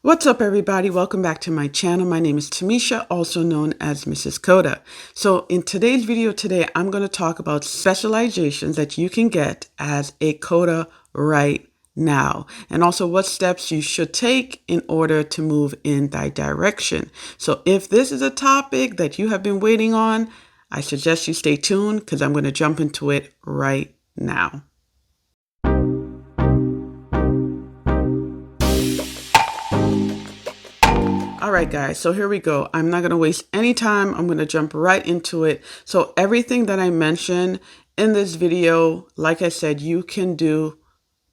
What's up, everybody? Welcome back to my channel. My name is Tamisha, also known as Mrs. COTA. So in today's video I'm going to talk about specializations that you can get as a COTA right now, and also what steps you should take in order to move in that direction. So if this is a topic that you have been waiting on, I suggest you stay tuned because I'm going to jump into it right now. All right, guys, so here we go. I'm not going to waste any time. I'm going to jump right into it. So everything that I mentioned in this video, like I said, you can do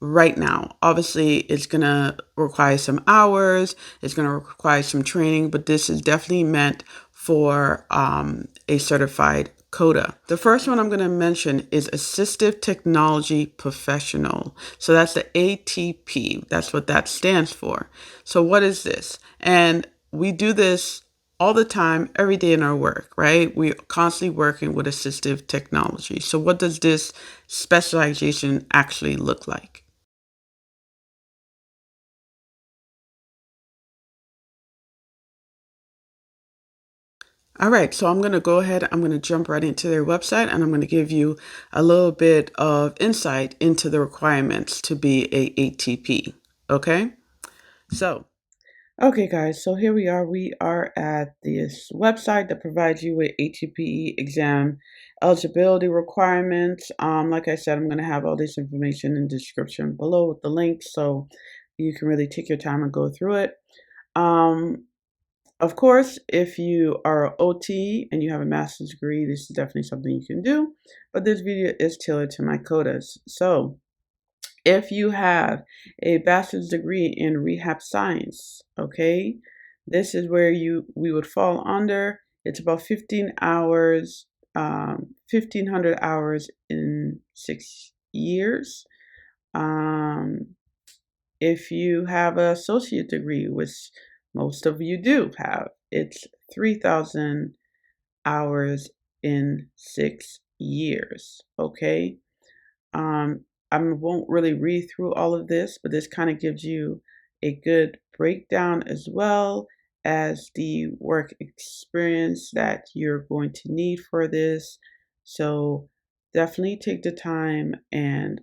right now. Obviously, it's going to require some hours. It's going to require some training, but this is definitely meant for a certified COTA. The first one I'm going to mention is Assistive Technology Professional. So that's the ATP. That's what that stands for. So what is this? And we do this all the time, every day in our work, right? We're constantly working with assistive technology. So what does this specialization actually look like? All right, so I'm going to go ahead, I'm going to jump right into their website, and I'm going to give you a little bit of insight into the requirements to be a ATP, okay? So, okay, guys, so here we are. We are at this website that provides you with ATP exam eligibility requirements. Like I said, I'm going to have all this information in the description below with the links, so you can really take your time and go through it. Of course, if you are OT and you have a master's degree, this is definitely something you can do, but this video is tailored to my COTAs. So if you have a bachelor's degree in rehab science, okay, this is where we would fall under. It's about 15 hours, 1,500 hours in 6 years. If you have an associate degree, which most of you do have, it's 3,000 hours in 6 years, okay? I won't really read through all of this, but this kind of gives you a good breakdown as well as the work experience that you're going to need for this. So definitely take the time and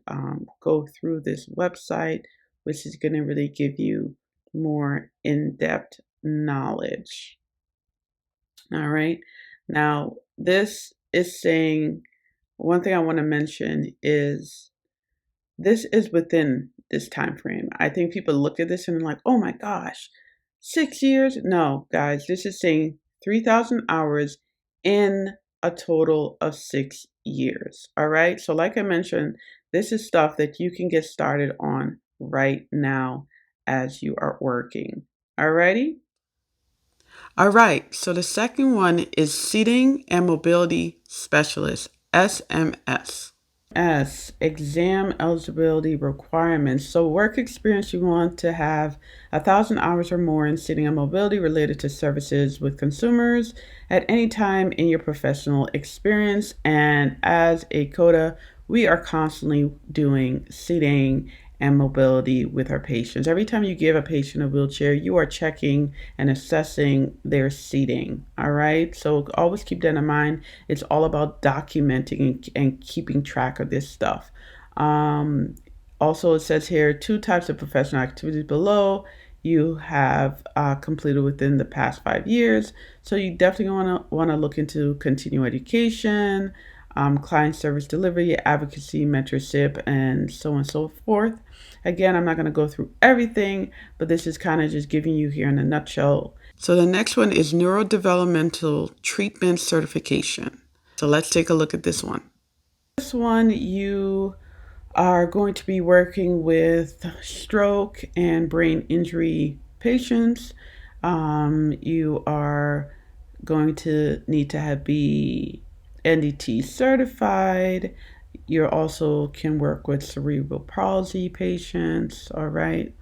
go through this website, which is going to really give you more in-depth knowledge. All right. Now, this is saying, one thing I want to mention is this is within this time frame. I think people look at this and are like, oh my gosh, 6 years? No, guys, this is saying 3,000 hours in a total of 6 years. All right. So like I mentioned, this is stuff that you can get started on right now as you are working. All righty. All right. So the second one is Seating and Mobility Specialist, SMS. Exam eligibility requirements. So work experience, you want to have 1,000 hours or more in seating and mobility related to services with consumers at any time in your professional experience. And as a COTA, we are constantly doing seating and mobility with our patients. Every time you give a patient a wheelchair, you are checking and assessing their seating. All right. So always keep that in mind. It's all about documenting and keeping track of this stuff. Also, it says here 2 types of professional activities below you have completed within the past 5 years. So you definitely want to look into continuing education, client service delivery, advocacy, mentorship, and so on and so forth. Again, I'm not going to go through everything, but this is kind of just giving you here in a nutshell. So the next one is Neuro-Developmental Treatment Certification. So let's take a look at this one. This one, you are going to be working with stroke and brain injury patients. You are going to need to be NDT certified. You also can work with cerebral palsy patients, all right?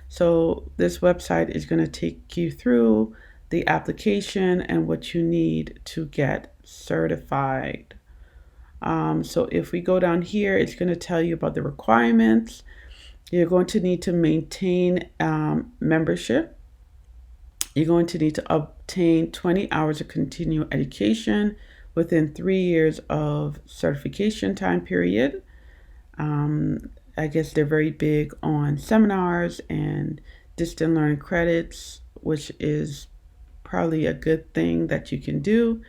So this website is going to take you through the application and what you need to get certified. So if we go down here, it's going to tell you about the requirements. You're going to need to maintain membership You're going to need to obtain 20 hours of continual education within 3 years of certification time period. I guess they're very big on seminars and distant learning credits, which is probably a good thing that you can do.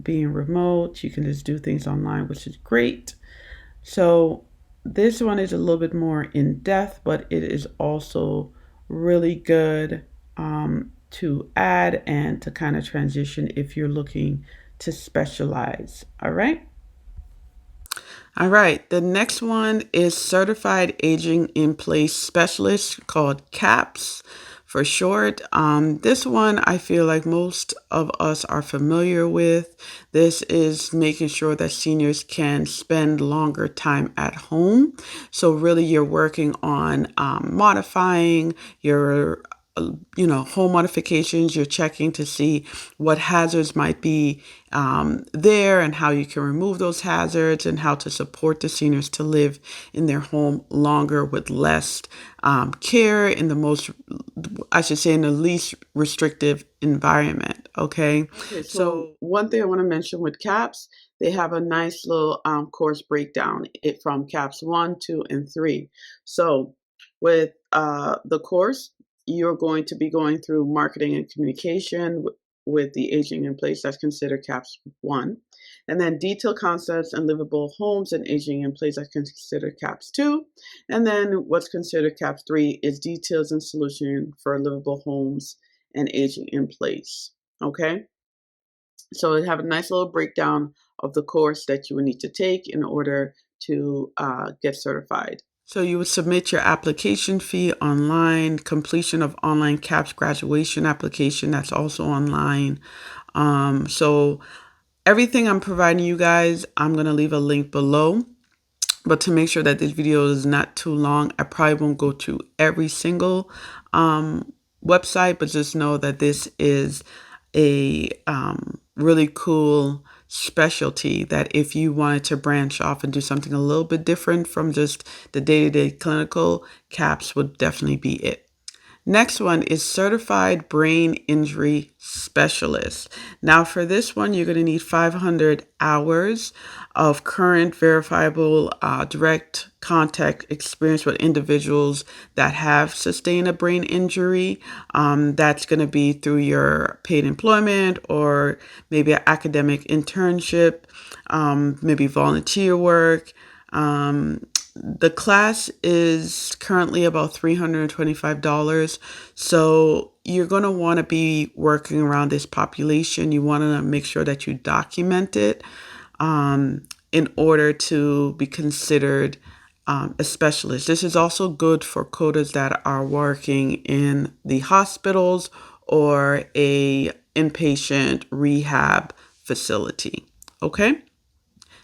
Being remote, you can just do things online, which is great. So this one is a little bit more in depth, but it is also really good to add and to kind of transition if you're looking to specialize. All right. All right, the next one is Certified Aging in Place Specialist, called CAPS for short. This one I feel like most of us are familiar with. This is making sure that seniors can spend longer time at home. So really you're working on modifying your home modifications. You're checking to see what hazards might be there and how you can remove those hazards and how to support the seniors to live in their home longer with less care in the most, I should say, in the least restrictive environment. Okay. So one thing I want to mention with CAPS, they have a nice little course breakdown it from CAPS 1, 2, and 3. So with the course, you're going to be going through marketing and communication with the aging in place. That's considered CAPS 1. And then detailed concepts and livable homes and aging in place. That's considered CAPS 2. And then what's considered CAPS 3 is details and solution for livable homes and aging in place. Okay. So they have a nice little breakdown of the course that you would need to take in order to get certified. So you would submit your application fee online, completion of online CAPS graduation application, that's also online. So everything I'm providing you guys, I'm going to leave a link below. But to make sure that this video is not too long, I probably won't go to every single website, but just know that this is a really cool specialty that if you wanted to branch off and do something a little bit different from just the day-to-day clinical, CAPS would definitely be it. Next one is Certified Brain Injury Specialist. Now for this one, you're going to need 500 hours of current verifiable direct contact experience with individuals that have sustained a brain injury. That's going to be through your paid employment or maybe an academic internship, maybe volunteer work. The class is currently about $325. So you're going to want to be working around this population. You want to make sure that you document it in order to be considered a specialist. This is also good for COTAs that are working in the hospitals or a inpatient rehab facility. Okay.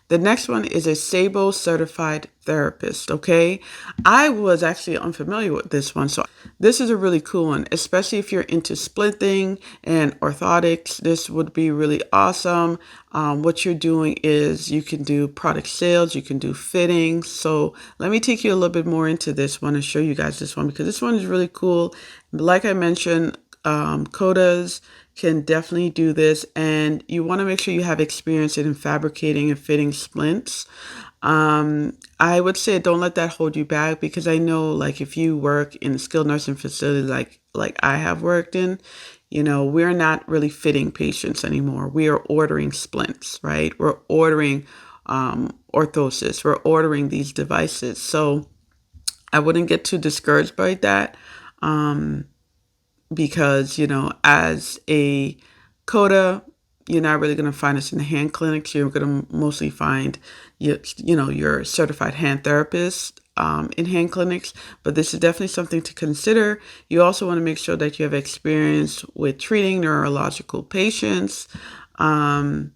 The next one is a Saebo certified therapist. Okay. I was actually unfamiliar with this one. So this is a really cool one, especially if you're into splitting and orthotics. This would be really awesome. What you're doing is you can do product sales, you can do fittings. So let me take you a little bit more into this one and show you guys this one because this one is really cool. Like I mentioned, COTAs can definitely do this, and you want to make sure you have experience in fabricating and fitting splints. I would say don't let that hold you back because I know like if you work in a skilled nursing facility like I have worked in, we're not really fitting patients anymore. We are ordering splints, right? We're ordering orthosis. We're ordering these devices. So I wouldn't get too discouraged by that. Because, as a COTA, you're not really going to find us in the hand clinics. You're going to mostly find, your certified hand therapist in hand clinics. But this is definitely something to consider. You also want to make sure that you have experience with treating neurological patients. And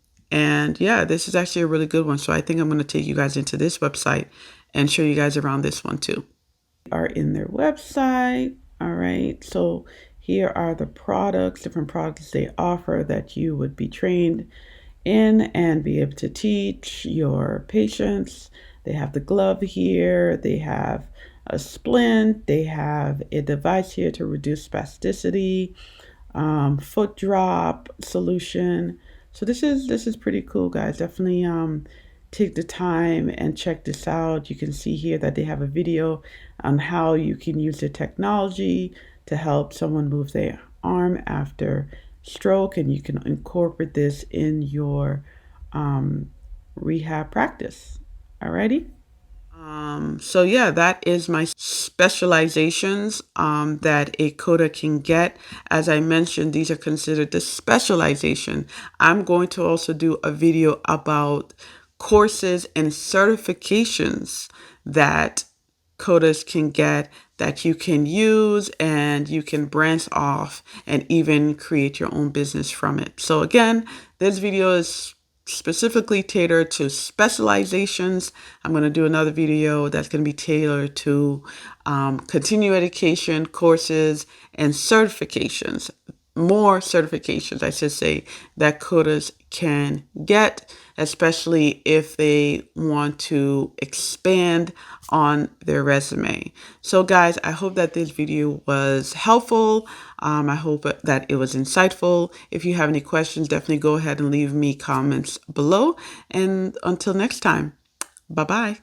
yeah, this is actually a really good one. So I think I'm going to take you guys into this website and show you guys around this one too. Are in their website. All right. So here are the different products they offer that you would be trained in and be able to teach your patients. They have the glove here. They have a splint. They have a device here to reduce spasticity. foot drop solution. So this is pretty cool, guys. Definitely take the time and check this out. You can see here that they have a video on how you can use the technology to help someone move their arm after stroke, and you can incorporate this in your rehab practice. Alrighty. So yeah, that is my specializations that a coder can get. As I mentioned, these are considered the specialization. I'm going to also do a video about courses and certifications that coders can get that you can use, and you can branch off and even create your own business from it. So again, this video is specifically tailored to specializations. I'm going to do another video that's going to be tailored to continuing education courses and certifications. More certifications, I should say, that coders can get, especially if they want to expand on their resume. So guys, I hope that this video was helpful. I hope that it was insightful. If you have any questions, definitely go ahead and leave me comments below. And until next time, bye-bye.